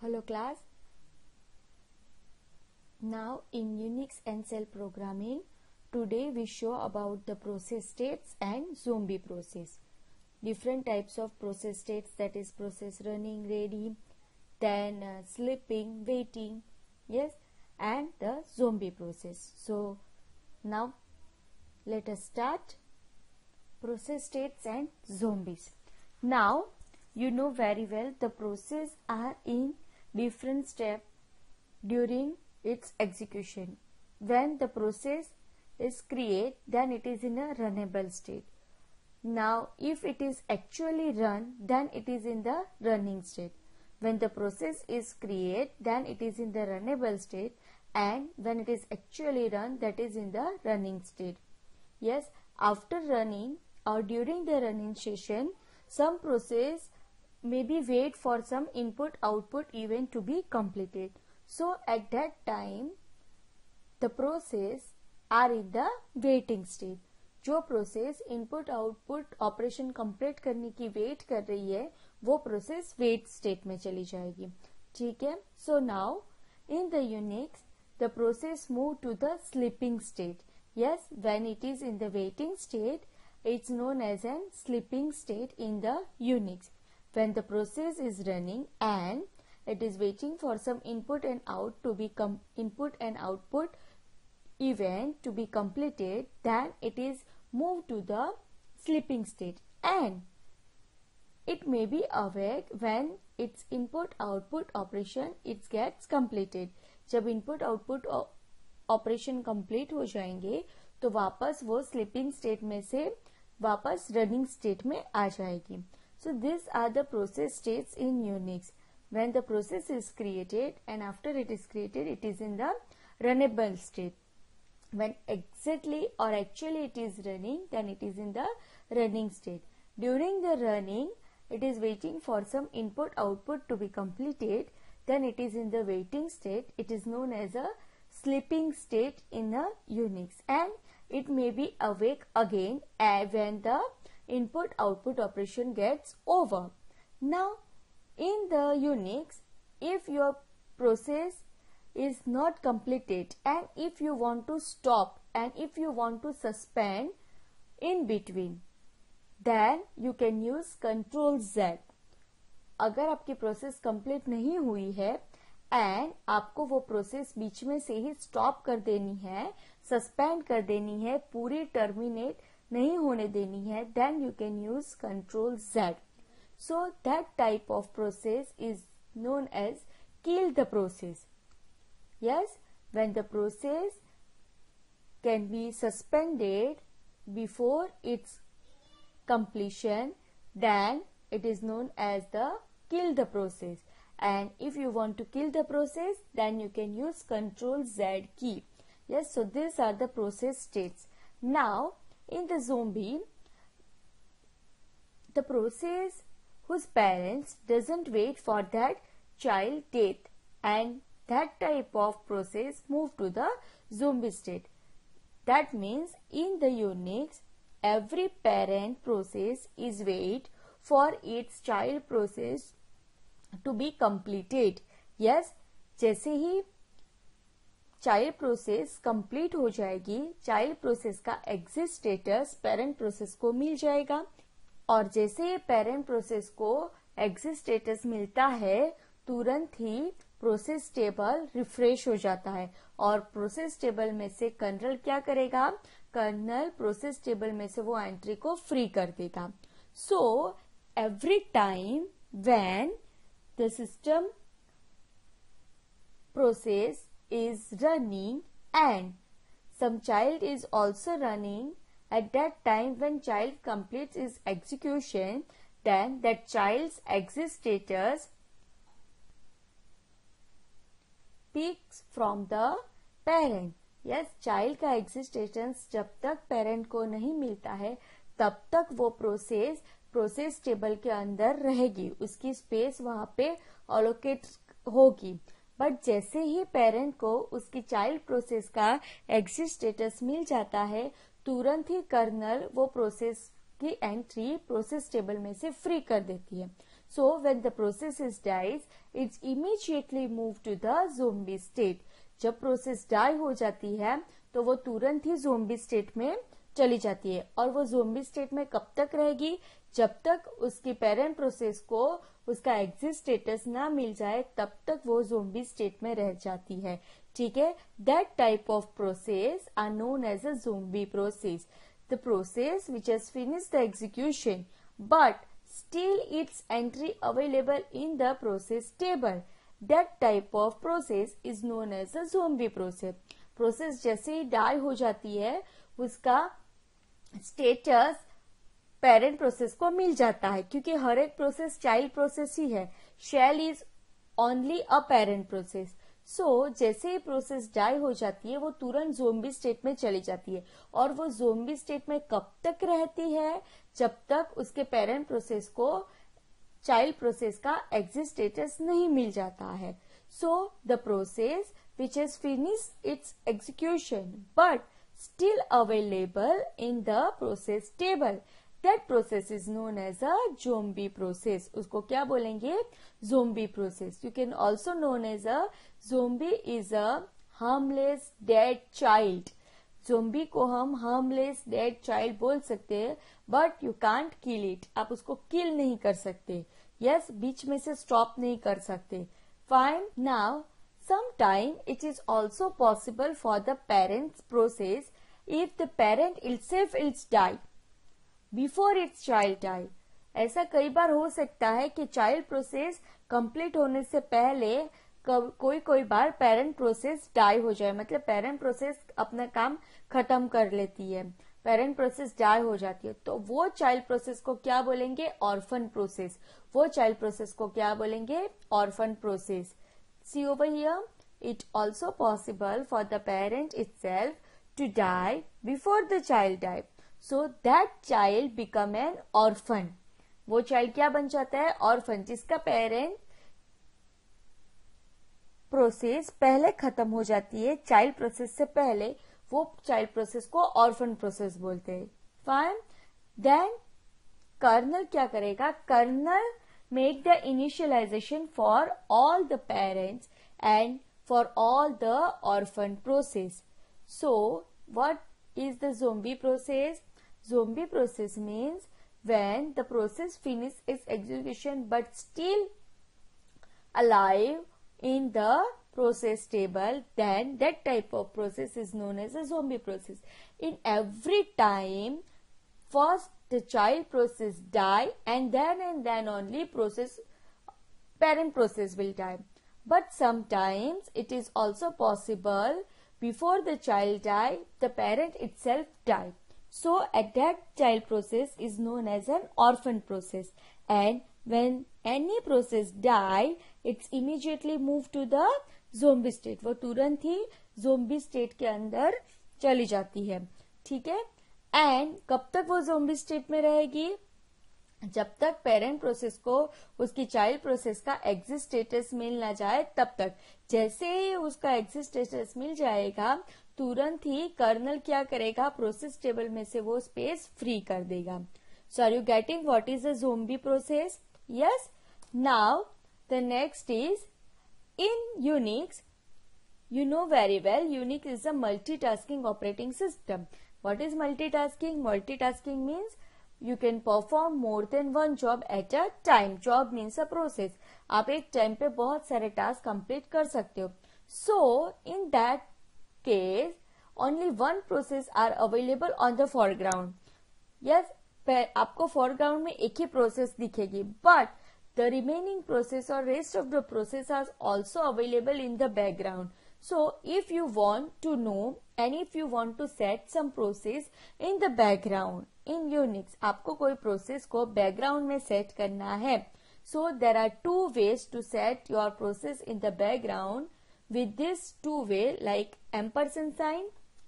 Hello class. Now in Unix and Shell programming, today we show about the process states and zombie process. Different types of process states, that is process running, ready, then sleeping, waiting, yes, and the zombie process. So now let us start process states and zombies. Now you know very well the process are in different steps during its execution. When the process is created, then it is in a runnable state. Now if it is actually run, then it is in the running state. When the process is created, then it is in the runnable state, and when it is actually run, that is in the running state. Yes, after running or during the running session, some process maybe wait for some input output event to be completed. So at that time the process are in the waiting state. जो process input output operation complete करने की wait कर रही है, वो process wait state में चली जाएगी. ठीक है. So now in the Unix the process move to the sleeping state. Yes, when it is in the waiting state, it's known as a sleeping state in the Unix. When the process is running and it is waiting for some input and output event to be completed, then it is moved to the sleeping state, and it may be awake when its input output operation it gets completed. जब input output operation complete हो जाएंगे तो वापस वो sleeping state में से वापस running state में आ जाएगी. So this are the process states in Unix. When the process is created and after it is created, it is in the runnable state. When exactly और actually it is running, then it is in the running state. During the running, it is waiting for some input output to be completed, then it is in the waiting state. It is known as a sleeping state in a Unix, and it may be awake again when the input output operation gets over. Now in the Unix, if your process is not completed and if you want to stop and if you want to suspend in between, then you can use Ctrl Z. अगर आपकी process complete नहीं हुई है and आपको वो process बीच में से ही stop कर देनी है, सस्पेंड कर देनी है, पूरी टर्मिनेट नहीं होने देनी है, then you can use Ctrl Z. So that type of process is known as kill the process. Yes, when the process can be suspended before its completion, then it is known as the kill the process. And if you want to kill the process, then you can use Ctrl Z key. Yes, so these are the process states. Now in the zombie, the process whose parents doesn't wait for that child death, and that type of process move to the zombie state. That means in the Unix, every parent process is wait for its child process to be completed. Yes, जैसे ही child process complete हो जाएगी, child process का exit status parent process को मिल जाएगा, और जैसे ही parent process को exit status मिलता है, तुरंत ही प्रोसेस टेबल रिफ्रेश हो जाता है, और प्रोसेस टेबल में से कर्नल क्या करेगा, कर्नल प्रोसेस टेबल में से वो एंट्री को फ्री कर देगा. So every time when the system process is running and some child is also running, at that time when child completes its execution, then that child's exit status peaks from the parent. Yes, child का exit status जब तक parent को नहीं मिलता है, तब तक वो प्रोसेस टेबल के अंदर रहेगी, उसकी स्पेस वहां पे allocate होगी. बट जैसे ही पेरेंट को उसकी चाइल्ड प्रोसेस का एग्जिट स्टेटस मिल जाता है, तुरंत ही कर्नल वो प्रोसेस की एंट्री प्रोसेस टेबल में से फ्री कर देती है. So when the process dies, it's immediately moved to the zombie state. जब प्रोसेस डाई हो जाती है तो वो तुरंत ही जोम्बी स्टेट में चली जाती है, और वो जोम्बी स्टेट में कब तक रहेगी? जब तक उसकी पेरेंट प्रोसेस को उसका एग्जिट स्टेटस ना मिल जाए तब तक वो जोम्बी स्टेट में रह जाती है. ठीक है, that type of process are known as a zombie process. The process which has finished the execution but still its entry available in the process table. That type of process is known as a zombie process. Process जैसे ही die हो जाती है उसका status parent process को मिल जाता है, क्योंकि हर एक प्रोसेस चाइल्ड प्रोसेस ही है. Shell is only a parent process. So जैसे ही प्रोसेस डाई हो जाती है वो तुरंत जोम्बी स्टेट में चली जाती है, और वो जोम्बी स्टेट में कब तक रहती है? जब तक उसके पेरेंट प्रोसेस को चाइल्ड प्रोसेस का एग्जिट स्टेटस नहीं मिल जाता है. So the process which has finished its execution but still available in the process table, that process is known as a zombie process. उसको क्या बोलेंगे? zombie process. You can also known as a zombie is a harmless dead child. zombie को हम harmless dead child बोल सकते हैं, but you can't kill it. आप उसको kill नहीं कर सकते. yes, बीच में से stop नहीं कर सकते. fine. now sometimes it is also possible for the parent's process if the parent itself is die before its child die. ऐसा कई बार हो सकता है कि चाइल्ड प्रोसेस कंप्लीट होने से पहले कोई बार पेरेंट प्रोसेस डाई हो जाए, मतलब पेरेंट प्रोसेस अपना काम खत्म कर लेती है, पेरेंट प्रोसेस डाई हो जाती है, तो वो चाइल्ड प्रोसेस को क्या बोलेंगे? Orphan process. वो चाइल्ड प्रोसेस को क्या बोलेंगे? Orphan process. See over here, it also possible for the parent itself to die before the child died. So that child become an orphan. वो child क्या बन जाता है? orphan. जिसका parent प्रोसेस पहले खत्म हो जाती है चाइल्ड प्रोसेस से पहले, वो चाइल्ड प्रोसेस को ऑर्फन प्रोसेस बोलते हैं. फाइन. देन कर्नल क्या करेगा? Kernel make the initialization for all the parents and for all the orphan process. So what is the zombie process? Zombie process means when the process finishes its execution but still alive in the process table, then that type of process is known as a zombie process. In every time, first the child process die and then only parent process will die. But sometimes it is also possible before the child die, the parent itself die. So at that child process is known as an orphan process. And when any process die, it's immediately moved to the zombie state. वो तुरंत ही zombie state के अंदर चली जाती है. ठीक है. And कब तक वो ज़ोंबी स्टेट में रहेगी? जब तक पेरेंट प्रोसेस को उसकी चाइल्ड प्रोसेस का एग्जिट स्टेटस मिल ना जाए तब तक. जैसे ही उसका एग्जिट स्टेटस मिल जाएगा तुरंत ही कर्नल क्या करेगा? प्रोसेस टेबल में से वो स्पेस फ्री कर देगा. So are you getting what is a zombie process? Yes. Now the next is in Unix. You know very well Unix is a multitasking operating system. What is multitasking? Multitasking means you can perform more than one job at a time. Job means a process. आप एक time पे बहुत सारे task complete कर सकते हो. So in that case only one process are available on the foreground. Yes, आपको foreground में एक ही प्रोसेस दिखेगी, but the remaining process or rest of the process are also available in the background. So if you want to know and if you want to set some process in the background in Unix, आपको कोई process को background में set करना है. So there are two ways to set your process in the background. With this two way like ampersand sign,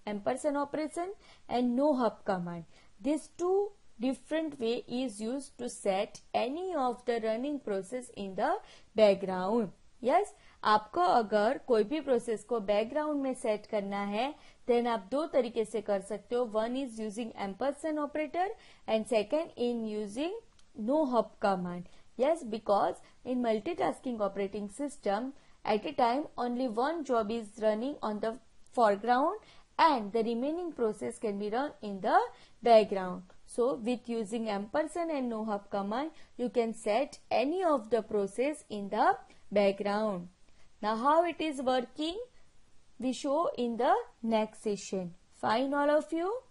ampersand operation and no hub command. These two different way is used to set any of the running process in the background. Yes. आपको अगर कोई भी process को background में set करना है then आप दो तरीके से कर सकते हो. One is using ampersand operator and second in using nohup command. Yes, because in multitasking operating system, at a time only one job is running on the foreground and the remaining process can be run in the background. So with using ampersand and nohub command, you can set any of the process in the background. Now how it is working, we show in the next session. Fine all of you.